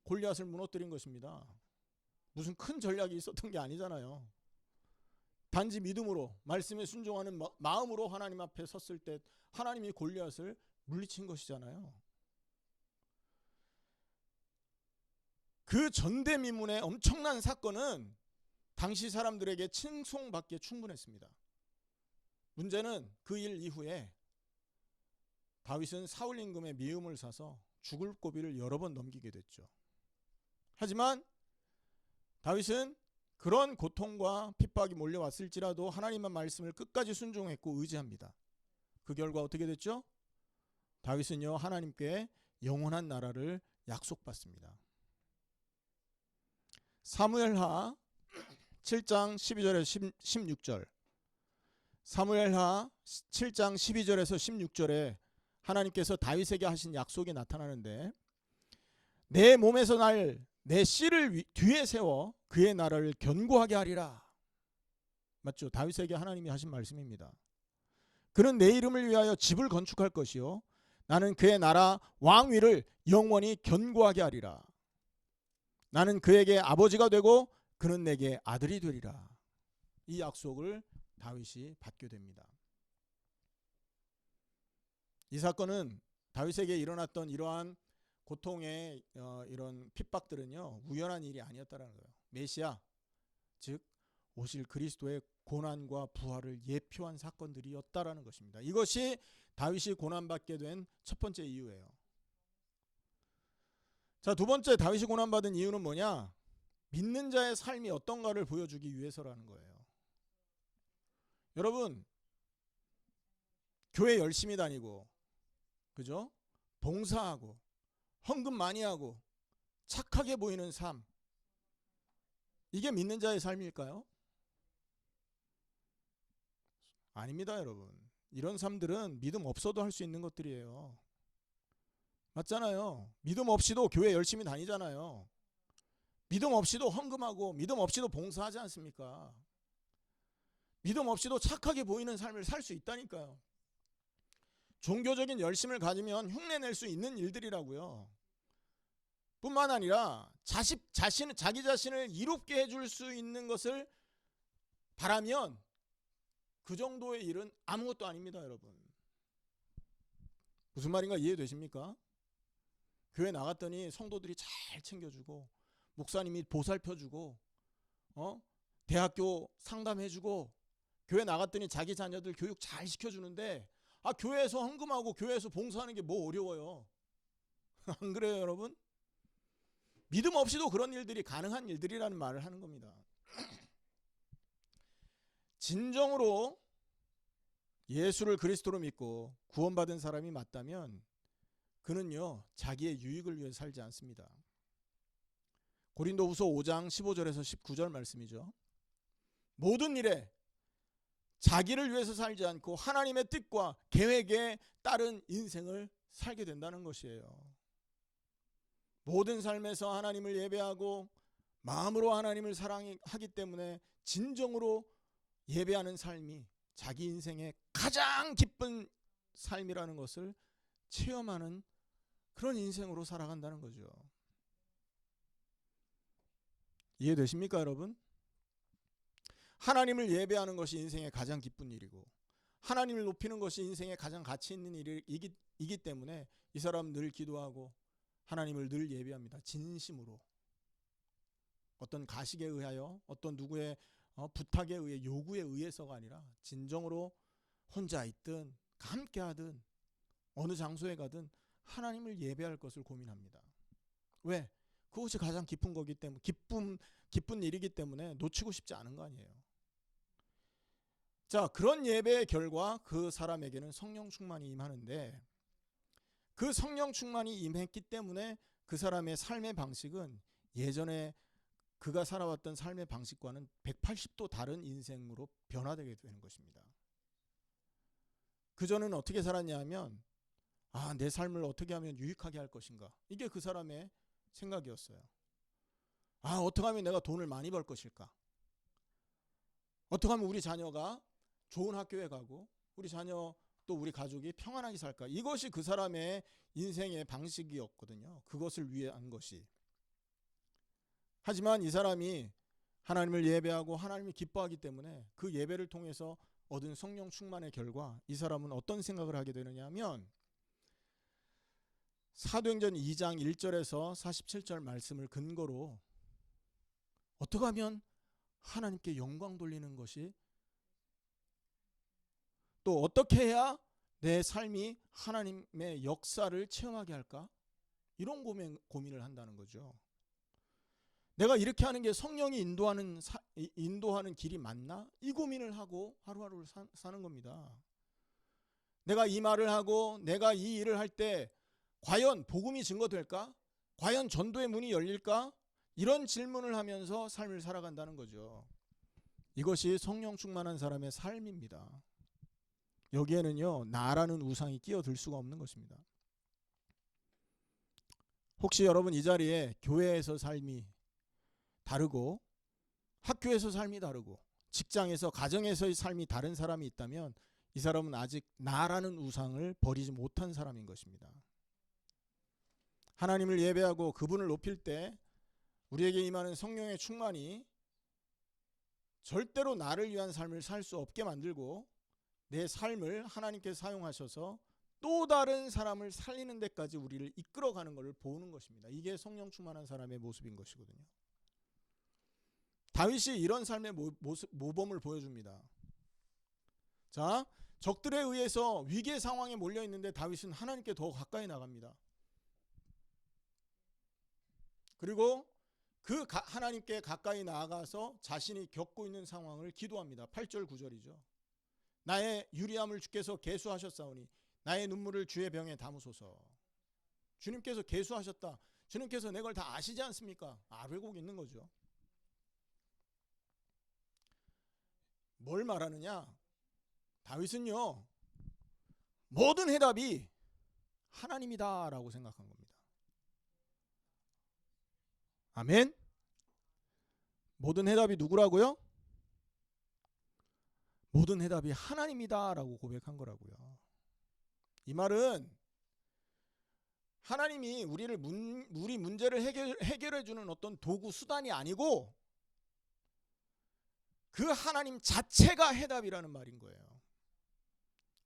골리앗을 무너뜨린 것입니다. 무슨 큰 전략이 있었던 게 아니잖아요. 단지 믿음으로 말씀에 순종하는 마음으로 하나님 앞에 섰을 때 하나님이 골리앗을 물리친 것이잖아요. 그 전대미문의 엄청난 사건은 당시 사람들에게 칭송받기에 충분했습니다. 문제는 그 일 이후에 다윗은 사울 임금의 미움을 사서 죽을 고비를 여러 번 넘기게 됐죠. 하지만 다윗은 그런 고통과 핍박이 몰려왔을지라도 하나님의 말씀을 끝까지 순종했고 의지합니다. 그 결과 어떻게 됐죠? 다윗은요 하나님께 영원한 나라를 약속받습니다. 사무엘하 7장 12절에서 16절 사무엘하 7장 12절에서 16절에 하나님께서 다윗에게 하신 약속이 나타나는데 내 몸에서 날 내 씨를 뒤에 세워 그의 나라를 견고하게 하리라. 맞죠? 다윗에게 하나님이 하신 말씀입니다. 그는 내 이름을 위하여 집을 건축할 것이요 나는 그의 나라 왕위를 영원히 견고하게 하리라. 나는 그에게 아버지가 되고 그는 내게 아들이 되리라. 이 약속을 다윗이 받게 됩니다. 이 사건은 다윗에게 일어났던 이러한 고통의 이런 핍박들은요 우연한 일이 아니었다는 거예요. 메시아 즉 오실 그리스도의 고난과 부활을 예표한 사건들이었다라는 것입니다. 이것이 다윗이 고난받게 된 첫 번째 이유예요. 자, 두 번째 다윗이 고난받은 이유는 뭐냐? 믿는 자의 삶이 어떤가를 보여주기 위해서라는 거예요. 여러분, 교회 열심히 다니고, 그죠? 봉사하고, 헌금 많이 하고, 착하게 보이는 삶, 이게 믿는 자의 삶일까요? 아닙니다, 여러분. 이런 삶들은 믿음 없어도 할 수 있는 것들이에요. 맞잖아요. 믿음 없이도 교회 열심히 다니잖아요. 믿음 없이도 헌금하고, 믿음 없이도 봉사하지 않습니까? 믿음 없이도 착하게 보이는 삶을 살 수 있다니까요. 종교적인 열심을 가지면 흉내낼 수 있는 일들이라고요. 뿐만 아니라 자기 자신을 이롭게 해줄 수 있는 것을 바라면 그 정도의 일은 아무것도 아닙니다, 여러분. 무슨 말인가 이해되십니까? 교회 나갔더니 성도들이 잘 챙겨주고, 목사님이 보살펴주고, 대학교 상담해주고, 교회 나갔더니 자기 자녀들 교육 잘 시켜주는데, 교회에서 헌금하고 교회에서 봉사하는 게 뭐 어려워요? 안 그래요, 여러분? 믿음 없이도 그런 일들이 가능한 일들이라는 말을 하는 겁니다. 진정으로 예수를 그리스도로 믿고 구원받은 사람이 맞다면 그는요, 자기의 유익을 위해 살지 않습니다. 고린도후서 5장 15절에서 19절 말씀이죠. 모든 일에 자기를 위해서 살지 않고 하나님의 뜻과 계획에 따른 인생을 살게 된다는 것이에요. 모든 삶에서 하나님을 예배하고 마음으로 하나님을 사랑하기 때문에 진정으로 예배하는 삶이 자기 인생의 가장 기쁜 삶이라는 것을 체험하는 그런 인생으로 살아간다는 거죠. 이해되십니까, 여러분? 하나님을 예배하는 것이 인생의 가장 기쁜 일이고, 하나님을 높이는 것이 인생의 가장 가치 있는 일이기 때문에 이 사람은 늘 기도하고 하나님을 늘 예배합니다. 진심으로. 어떤 가식에 의하여, 어떤 누구의 부탁에 의해, 요구에 의해서가 아니라 진정으로 혼자 있든 함께 하든 어느 장소에 가든 하나님을 예배할 것을 고민합니다. 왜? 그것이 가장 기쁜 거기 때문에, 기쁜 일이기 때문에 놓치고 싶지 않은 거 아니에요. 자, 그런 예배의 결과 그 사람에게는 성령 충만이 임하는데, 그 성령 충만이 임했기 때문에 그 사람의 삶의 방식은 예전에 그가 살아왔던 삶의 방식과는 180도 다른 인생으로 변화되게 되는 것입니다. 그전에는 어떻게 살았냐 하면, 내 삶을 어떻게 하면 유익하게 할 것인가, 이게 그 사람의 생각이었어요. 어떻게 하면 내가 돈을 많이 벌 것일까, 어떻게 하면 우리 자녀가 좋은 학교에 가고 우리 자녀 또 우리 가족이 평안하게 살까, 이것이 그 사람의 인생의 방식이었거든요. 그것을 위한 것이. 하지만 이 사람이 하나님을 예배하고 하나님을 기뻐하기 때문에 그 예배를 통해서 얻은 성령 충만의 결과 이 사람은 어떤 생각을 하게 되느냐 하면, 사도행전 2장 1절에서 47절 말씀을 근거로 어떻게 하면 하나님께 영광 돌리는 것이, 또 어떻게 해야 내 삶이 하나님의 역사를 체험하게 할까, 이런 고민을 한다는 거죠. 내가 이렇게 하는 게 성령이 인도하는 길이 맞나? 이 고민을 하고 하루하루를 사는 겁니다. 내가 이 말을 하고 내가 이 일을 할 때 과연 복음이 증거될까? 과연 전도의 문이 열릴까? 이런 질문을 하면서 삶을 살아간다는 거죠. 이것이 성령 충만한 사람의 삶입니다. 여기에는요, 나라는 우상이 끼어들 수가 없는 것입니다. 혹시 여러분 이 자리에 교회에서 삶이 다르고 학교에서 삶이 다르고 직장에서, 가정에서의 삶이 다른 사람이 있다면 이 사람은 아직 나라는 우상을 버리지 못한 사람인 것입니다. 하나님을 예배하고 그분을 높일 때 우리에게 임하는 성령의 충만이 절대로 나를 위한 삶을 살 수 없게 만들고, 내 삶을 하나님께 사용하셔서 또 다른 사람을 살리는 데까지 우리를 이끌어가는 것을 보는 것입니다. 이게 성령 충만한 사람의 모습인 것이거든요. 다윗이 이런 삶의 모범을 보여줍니다. 자, 적들에 의해서 위기의 상황에 몰려 있는데 다윗은 하나님께 더 가까이 나갑니다. 그리고 그 하나님께 가까이 나아가서 자신이 겪고 있는 상황을 기도합니다. 8절 9절이죠. 나의 유리함을 주께서 계수하셨사오니 나의 눈물을 주의 병에 담으소서. 주님께서 계수하셨다. 주님께서 내 걸 다 아시지 않습니까? 알고 있는 거죠. 뭘 말하느냐? 다윗은요, 모든 해답이 하나님이다 라고 생각한 겁니다. 아멘. 모든 해답이 누구라고요? 모든 해답이 하나님이다 라고 고백한 거라고요. 이 말은 하나님이 우리 문제를 해결해 주는 어떤 도구 수단이 아니고 그 하나님 자체가 해답이라는 말인 거예요.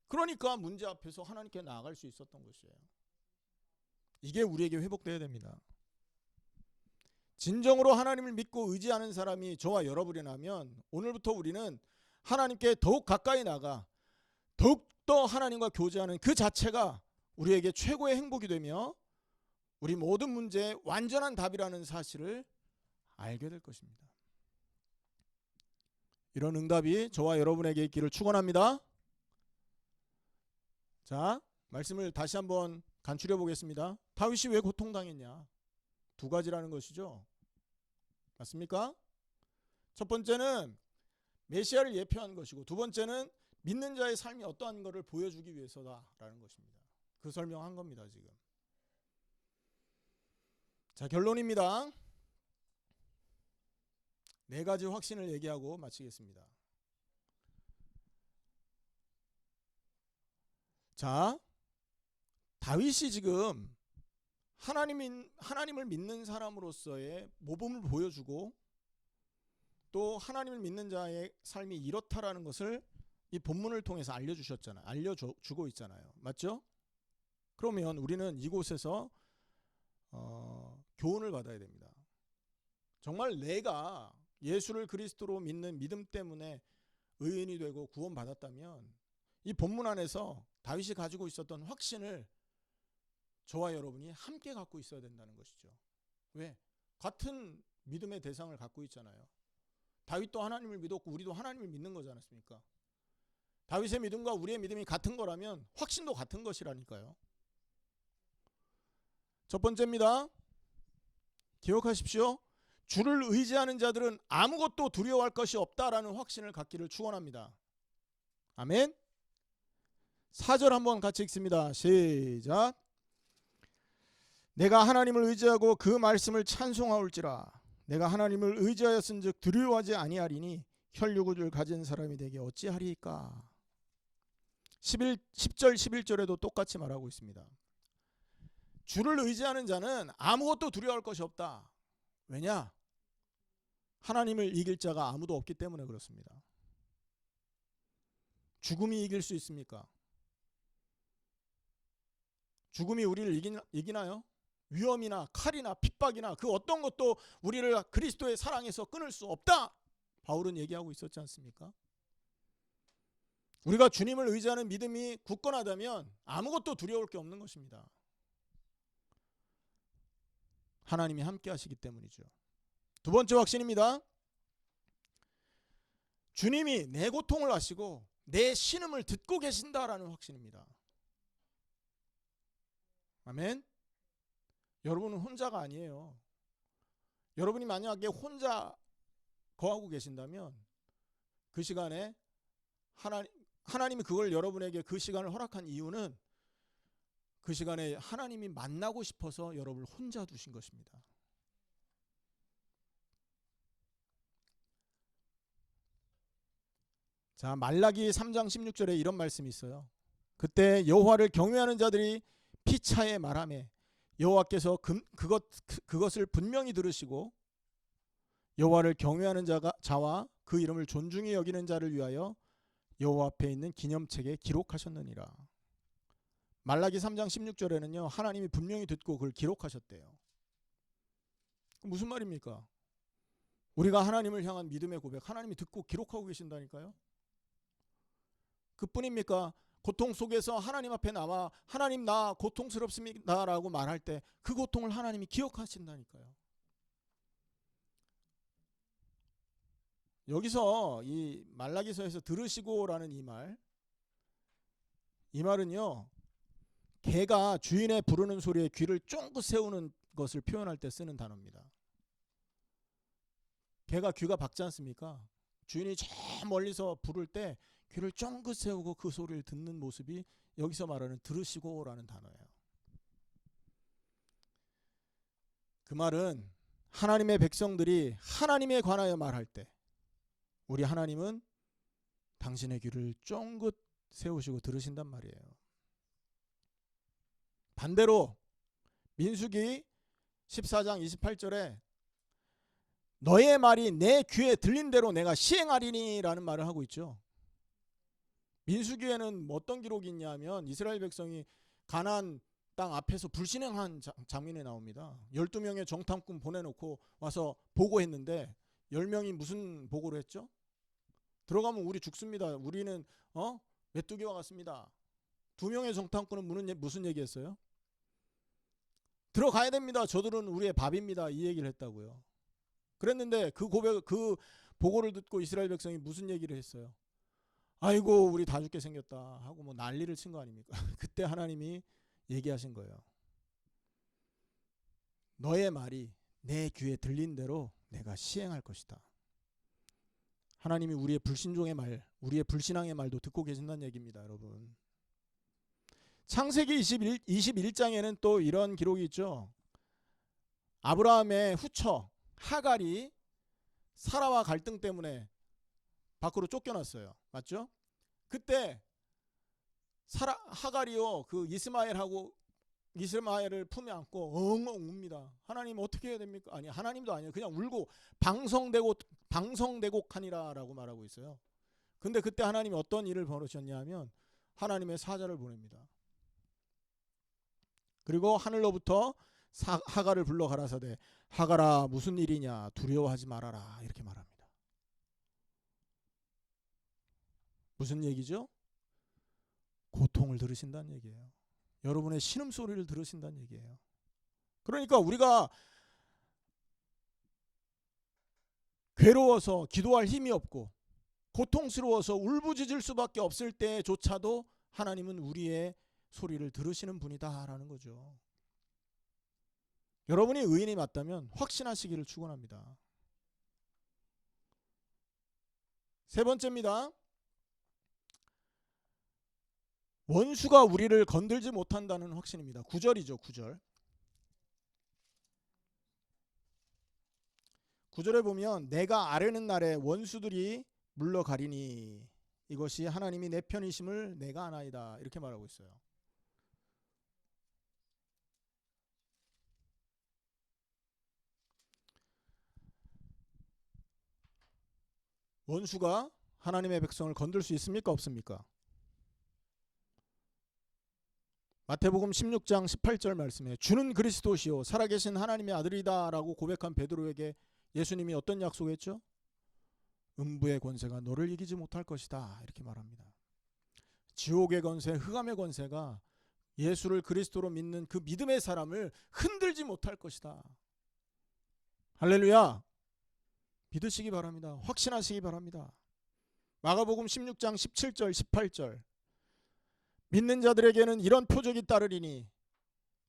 그러니까 문제 앞에서 하나님께 나아갈 수 있었던 것이에요. 이게 우리에게 회복되어야 됩니다. 진정으로 하나님을 믿고 의지하는 사람이 저와 여러분이라면 오늘부터 우리는 하나님께 더욱 가까이 나가 더욱더 하나님과 교제하는 그 자체가 우리에게 최고의 행복이 되며 우리 모든 문제에 완전한 답이라는 사실을 알게 될 것입니다. 이런 응답이 저와 여러분에게 있기를 축원합니다. 자, 말씀을 다시 한번 간추려 보겠습니다. 다윗이 왜 고통당했냐? 두 가지라는 것이죠. 맞습니까? 첫 번째는 메시아를 예표한 것이고 두 번째는 믿는 자의 삶이 어떠한 것을 보여주기 위해서다라는 것입니다. 그 설명한 겁니다. 지금. 자, 결론입니다. 네 가지 확신을 얘기하고 마치겠습니다. 자, 다윗이 지금 하나님을 믿는 사람으로서의 모범을 보여주고 또 하나님을 믿는 자의 삶이 이렇다라는 것을 이 본문을 통해서 알려주셨잖아요. 알려주고 있잖아요. 맞죠? 그러면 우리는 이곳에서 교훈을 받아야 됩니다. 정말 내가 예수를 그리스도로 믿는 믿음 때문에 의인이 되고 구원받았다면 이 본문 안에서 다윗이 가지고 있었던 확신을 저와 여러분이 함께 갖고 있어야 된다는 것이죠. 왜? 같은 믿음의 대상을 갖고 있잖아요. 다윗도 하나님을 믿었고 우리도 하나님을 믿는 거지 않습니까? 다윗의 믿음과 우리의 믿음이 같은 거라면 확신도 같은 것이라니까요. 첫 번째입니다. 기억하십시오. 주를 의지하는 자들은 아무것도 두려워할 것이 없다라는 확신을 갖기를 축원합니다. 아멘. 4절 한번 같이 읽습니다. 시작. 내가 하나님을 의지하고 그 말씀을 찬송하올지라. 내가 하나님을 의지하였은즉 두려워하지 아니하리니 혈육을 가진 사람이 되게 어찌하리까. 10절 11절에도 똑같이 말하고 있습니다. 주를 의지하는 자는 아무것도 두려워할 것이 없다. 왜냐? 하나님을 이길 자가 아무도 없기 때문에 그렇습니다. 죽음이 이길 수 있습니까? 죽음이 우리를 이기나요? 위험이나 칼이나 핍박이나 그 어떤 것도 우리를 그리스도의 사랑에서 끊을 수 없다. 바울은 얘기하고 있었지 않습니까? 우리가 주님을 의지하는 믿음이 굳건하다면 아무것도 두려울 게 없는 것입니다. 하나님이 함께 하시기 때문이죠. 두 번째 확신입니다. 주님이 내 고통을 아시고 내 신음을 듣고 계신다라는 확신입니다. 아멘. 여러분은 혼자가 아니에요. 여러분이 만약에 혼자 거하고 계신다면 그 시간에 하나님이 그걸 여러분에게 그 시간을 허락한 이유는 그 시간에 하나님이 만나고 싶어서 여러분을 혼자 두신 것입니다. 자, 말라기 3장 16절에 이런 말씀이 있어요. 그때 여호와를 경외하는 자들이 피차에 말하매 여호와께서 그것을 분명히 들으시고 여호와를 경외하는 자와 그 이름을 존중히 여기는 자를 위하여 여호와 앞에 있는 기념책에 기록하셨느니라. 말라기 3장 16절에는요. 하나님이 분명히 듣고 그걸 기록하셨대요. 무슨 말입니까? 우리가 하나님을 향한 믿음의 고백, 하나님이 듣고 기록하고 계신다니까요. 그뿐입니까? 고통 속에서 하나님 앞에 나와 하나님 나 고통스럽습니다 라고 말할 때 그 고통을 하나님이 기억하신다니까요. 여기서 이 말라기서에서 들으시고라는 이 말, 이 말은요, 개가 주인의 부르는 소리에 귀를 쫑긋 세우는 것을 표현할 때 쓰는 단어입니다. 개가 귀가 박지 않습니까? 주인이 저 멀리서 부를 때 귀를 쫑긋 세우고 그 소리를 듣는 모습이 여기서 말하는 들으시고라는 단어예요. 그 말은 하나님의 백성들이 하나님에 관하여 말할 때 우리 하나님은 당신의 귀를 쫑긋 세우시고 들으신단 말이에요. 반대로 민수기 14장 28절에 너의 말이 내 귀에 들린 대로 내가 시행하리니 라는 말을 하고 있죠. 민수기에는 어떤 기록이 있냐면 이스라엘 백성이 가나안 땅 앞에서 불신행한 장면이 나옵니다. 12명의 정탐꾼 보내놓고 와서 보고했는데 10명이 무슨 보고를 했죠? 들어가면 우리 죽습니다. 우리는 메뚜기와 같습니다. 2명의 정탐꾼은 무슨 얘기했어요? 들어가야 됩니다. 저들은 우리의 밥입니다. 이 얘기를 했다고요. 그랬는데 그 보고를 듣고 이스라엘 백성이 무슨 얘기를 했어요? 아이고 우리 다 죽게 생겼다 하고 뭐 난리를 친 거 아닙니까? 그때 하나님이 얘기하신 거예요. 너의 말이 내 귀에 들린 대로 내가 시행할 것이다. 하나님이 우리의 불신종의 말, 우리의 불신앙의 말도 듣고 계신다는 얘기입니다, 여러분. 창세기 21장에는 또 이런 기록이 있죠. 아브라함의 후처 하갈이 사라와 갈등 때문에 밖으로 쫓겨났어요. 맞죠? 그때 하갈이요 그 이스마엘을 품에 안고 엉엉 웁니다. 하나님 어떻게 해야 됩니까? 아니 하나님도 아니에요. 그냥 울고 방성대곡하니라라고 말하고 있어요. 근데 그때 하나님이 어떤 일을 벌이셨냐 하면 하나님의 사자를 보냅니다. 그리고 하늘로부터 하갈을 불러 가라사대 하갈아 무슨 일이냐 두려워하지 말아라 이렇게 말합니다. 무슨 얘기죠? 고통을 들으신다는 얘기예요. 여러분의 신음소리를 들으신다는 얘기예요. 그러니까 우리가 괴로워서 기도할 힘이 없고 고통스러워서 울부짖을 수밖에 없을 때조차도 하나님은 우리의 소리를 들으시는 분이다라는 거죠. 여러분이 의인이 맞다면 확신하시기를 축원합니다. 세 번째입니다. 원수가 우리를 건들지 못한다는 확신입니다. 9절이죠. 9절. 9절에 보면 내가 아뢰는 날에 원수들이 물러가리니 이것이 하나님이 내 편이심을 내가 아나이다 이렇게 말하고 있어요. 원수가 하나님의 백성을 건들 수 있습니까? 없습니까? 마태복음 16장 18절 말씀에 주는 그리스도시요 살아계신 하나님의 아들이다 라고 고백한 베드로에게 예수님이 어떤 약속을 했죠? 음부의 권세가 너를 이기지 못할 것이다 이렇게 말합니다. 지옥의 권세, 흑암의 권세가 예수를 그리스도로 믿는 그 믿음의 사람을 흔들지 못할 것이다. 할렐루야. 믿으시기 바랍니다. 확신하시기 바랍니다. 마가복음 16장 17절 18절 믿는 자들에게는 이런 표적이 따르리니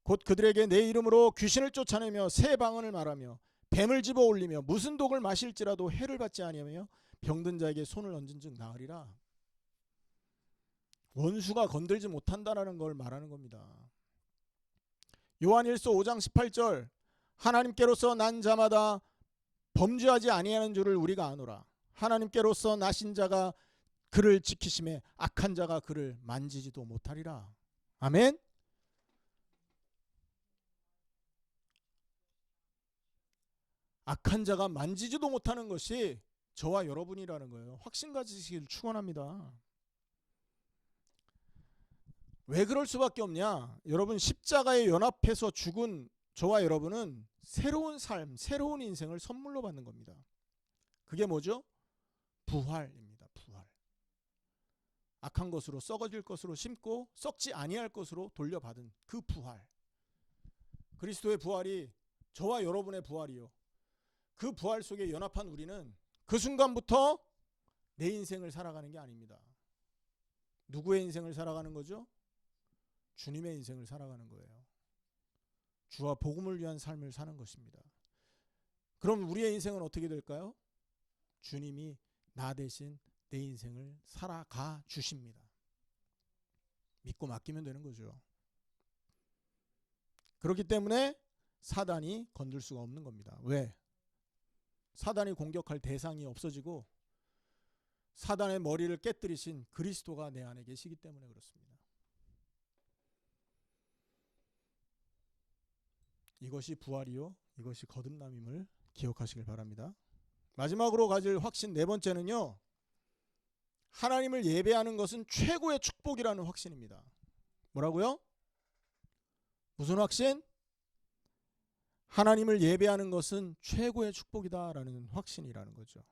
곧 그들에게 내 이름으로 귀신을 쫓아내며 새 방언을 말하며 뱀을 집어 올리며 무슨 독을 마실지라도 해를 받지 아니하며 병든 자에게 손을 얹은 즉 나으리라. 원수가 건들지 못한다라는 걸 말하는 겁니다. 요한일서 5장 18절 하나님께로서 난 자마다 범죄하지 아니하는 줄을 우리가 아노라. 하나님께로서 나신 자가 그를 지키심에 악한 자가 그를 만지지도 못하리라. 아멘. 악한 자가 만지지도 못하는 것이 저와 여러분이라는 거예요. 확신 가지시길 축원합니다. 왜 그럴 수밖에 없냐? 여러분 십자가에 연합해서 죽은 저와 여러분은 새로운 삶, 새로운 인생을 선물로 받는 겁니다. 그게 뭐죠? 부활입니다. 부활. 악한 것으로 썩어질 것으로 심고 썩지 아니할 것으로 돌려받은 그 부활. 그리스도의 부활이 저와 여러분의 부활이요. 그 부활 속에 연합한 우리는 그 순간부터 내 인생을 살아가는 게 아닙니다. 누구의 인생을 살아가는 거죠? 주님의 인생을 살아가는 거예요. 주와 복음을 위한 삶을 사는 것입니다. 그럼 우리의 인생은 어떻게 될까요? 주님이 나 대신 내 인생을 살아가 주십니다. 믿고 맡기면 되는 거죠. 그렇기 때문에 사단이 건들 수가 없는 겁니다. 왜? 사단이 공격할 대상이 없어지고 사단의 머리를 깨뜨리신 그리스도가 내 안에 계시기 때문에 그렇습니다. 이것이 부활이요, 이것이 거듭남임을 기억하시길 바랍니다. 마지막으로 가질 확신 네 번째는요, 하나님을 예배하는 것은 최고의 축복이라는 확신입니다. 뭐라고요? 무슨 확신? 하나님을 예배하는 것은 최고의 축복이다라는 확신이라는 거죠.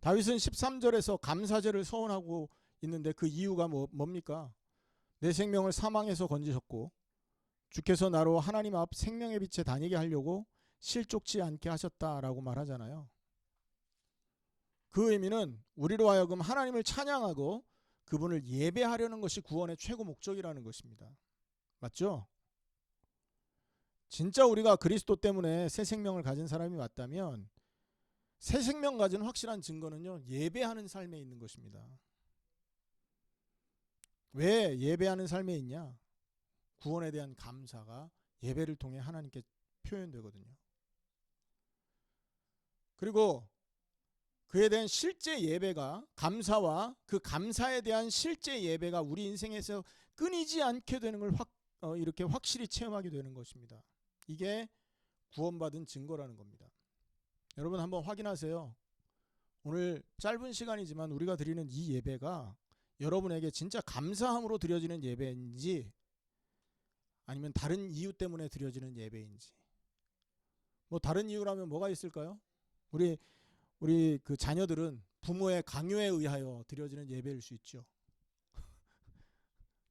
다윗은 13절에서 감사제를 서원하고 있는데 그 이유가 뭡니까? 내 생명을 사망에서 건지셨고 주께서 나로 하나님 앞 생명의 빛에 다니게 하려고 실족지 않게 하셨다라고 말하잖아요. 그 의미는 우리로 하여금 하나님을 찬양하고 그분을 예배하려는 것이 구원의 최고 목적이라는 것입니다. 맞죠? 진짜 우리가 그리스도 때문에 새 생명을 가진 사람이 맞다면 새 생명 가진 확실한 증거는요, 예배하는 삶에 있는 것입니다. 왜 예배하는 삶에 있냐? 구원에 대한 감사가 예배를 통해 하나님께 표현되거든요. 그리고 그에 대한 실제 예배가, 감사와 그 감사에 대한 실제 예배가 우리 인생에서 끊이지 않게 되는 걸 이렇게 확실히 체험하게 되는 것입니다. 이게 구원받은 증거라는 겁니다. 여러분 한번 확인하세요. 오늘 짧은 시간이지만 우리가 드리는 이 예배가 여러분에게 진짜 감사함으로 드려지는 예배인지 아니면 다른 이유 때문에 드려지는 예배인지. 뭐 다른 이유라면 뭐가 있을까요? 우리 그 자녀들은 부모의 강요에 의하여 드려지는 예배일 수 있죠.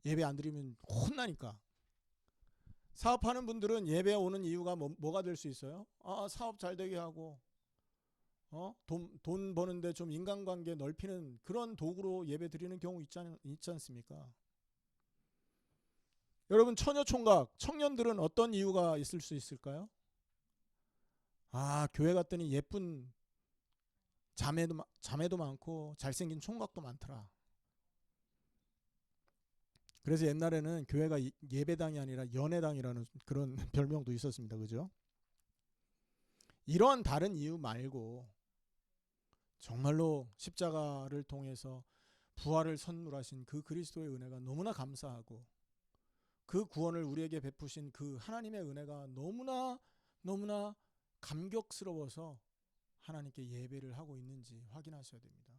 예배 안 드리면 혼나니까. 사업하는 분들은 예배에 오는 이유가 뭐가 될 수 있어요? 사업 잘 되게 하고 돈 버는데 좀 인간관계 넓히는 그런 도구로 예배 드리는 경우 있지 않습니까? 여러분 처녀총각, 청년들은 어떤 이유가 있을 수 있을까요? 교회 갔더니 예쁜 자매도 많고 잘생긴 총각도 많더라. 그래서 옛날에는 교회가 예배당이 아니라 연애당이라는 그런 별명도 있었습니다. 그죠? 이런 다른 이유 말고 정말로 십자가를 통해서 부활을 선물하신 그 그리스도의 은혜가 너무나 감사하고 그 구원을 우리에게 베푸신 그 하나님의 은혜가 너무나 감격스러워서 하나님께 예배를 하고 있는지 확인하셔야 됩니다.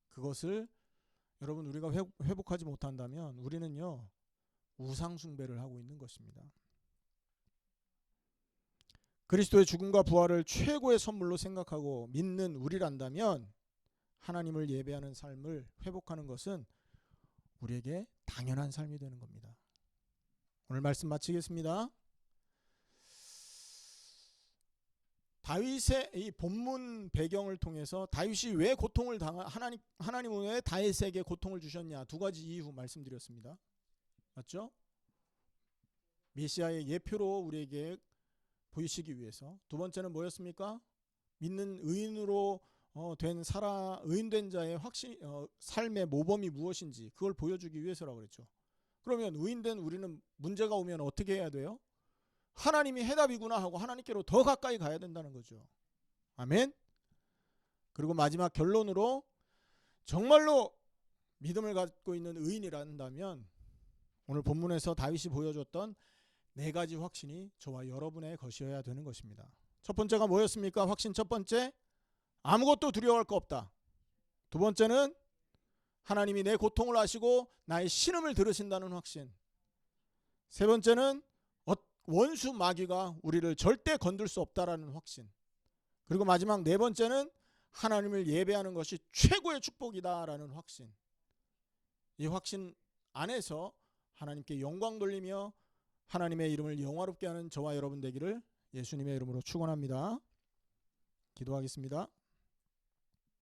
그것을 여러분 우리가 회복하지 못한다면 우리는요 우상 숭배를 하고 있는 것입니다. 그리스도의 죽음과 부활을 최고의 선물로 생각하고 믿는 우리란다면 하나님을 예배하는 삶을 회복하는 것은 우리에게 당연한 삶이 되는 겁니다. 오늘 말씀 마치겠습니다. 다윗의 이 본문 배경을 통해서 다윗이 왜 고통을 하나님은 왜 다윗에게 고통을 주셨냐, 두 가지 이유 말씀드렸습니다. 맞죠? 메시아의 예표로 우리에게 보이시기 위해서. 두 번째는 뭐였습니까? 믿는 의인으로 의인된 자의 삶의 모범이 무엇인지 그걸 보여주기 위해서라고 그랬죠. 그러면 의인된 우리는 문제가 오면 어떻게 해야 돼요? 하나님이 해답이구나 하고 하나님께로 더 가까이 가야 된다는 거죠. 아멘. 그리고 마지막 결론으로 정말로 믿음을 갖고 있는 의인이란다면 오늘 본문에서 다윗이 보여줬던 네 가지 확신이 저와 여러분의 것이어야 되는 것입니다. 첫 번째가 뭐였습니까? 확신 첫 번째, 아무것도 두려워할 거 없다. 두 번째는 하나님이 내 고통을 아시고 나의 신음을 들으신다는 확신. 세 번째는 원수 마귀가 우리를 절대 건들 수 없다라는 확신. 그리고 마지막 네 번째는 하나님을 예배하는 것이 최고의 축복이다라는 확신. 이 확신 안에서 하나님께 영광 돌리며 하나님의 이름을 영화롭게 하는 저와 여러분 되기를 예수님의 이름으로 축원합니다. 기도하겠습니다.